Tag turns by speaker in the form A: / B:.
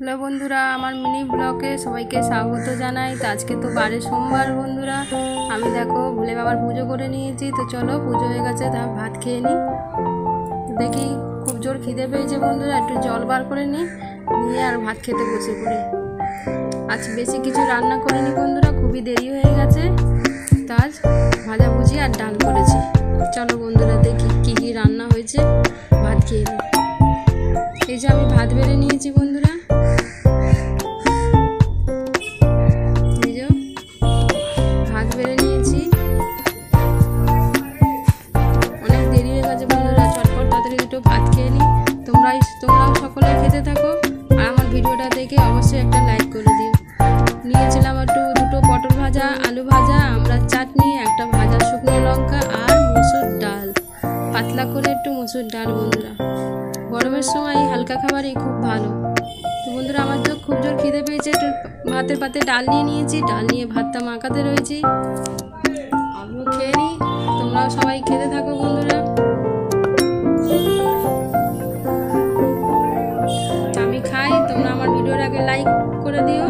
A: Hello বন্ধুরা, আমার mini ব্লগে সবাইকে স্বাগত জানাই। তো আজকে তো বারে সোমবার বন্ধুরা, আমি দেখো ভোলে বাবার পুজো করে নিয়েছি। তো চলো, পুজো হয়ে গেছে, তা ভাত খেয়ে নিই। দেখি খুব জোর খিদে পেয়েছে বন্ধুরা, একটু জল বার করে নিই, নিয়ে আর ভাত খেতে বসে পড়ি। আজ বেশি কিছু রান্না করিনি বন্ধুরা, খুবই দেরি হয়ে গেছে। তো আজ ভাজাভুজি আর ডাল করেছি। চলো বন্ধুরা, দেখি কী কী রান্না হয়েছে, ভাত খেয়ে নিই। এই যে আমি ভাত বেড়ে নিয়েছি বন্ধুরা, এই যে ভাত বেড়ে নিয়েছি। অনেক দেরি হয়ে গেছে বন্ধুরা, চটপট তাড়াতাড়ি দুটো ভাত খেয়ে নিই। তোমরাও সকলে খেতে থাকো, আর আমার ভিডিওটা দেখে অবশ্যই একটা লাইক করে দিও। নিয়েছিলাম দুটো পটল ভাজা, আলু ভাজা, আমড়ার চাটনি, একটা ভাজা শুকনো লঙ্কা আর মসুর ডাল, পাতলা করে একটু মসুর ডাল বন্ধুরা। গরমের সময় এই হালকা খাবারই খুব ভালো। তো বন্ধুরা, আমার তো খুব জোর খিদে পেয়েছে, একটু ভাতের পাতে ডাল নিয়ে নিয়েছি, ডাল নিয়ে ভাতটা মাখাতে রয়েছি। আমিও খেয়ে নিই, তোমরাও সবাই খেতে থাকো বন্ধুরা। আমি খাই, তোমরা আমার ভিডিওর আগে লাইক করে দিও।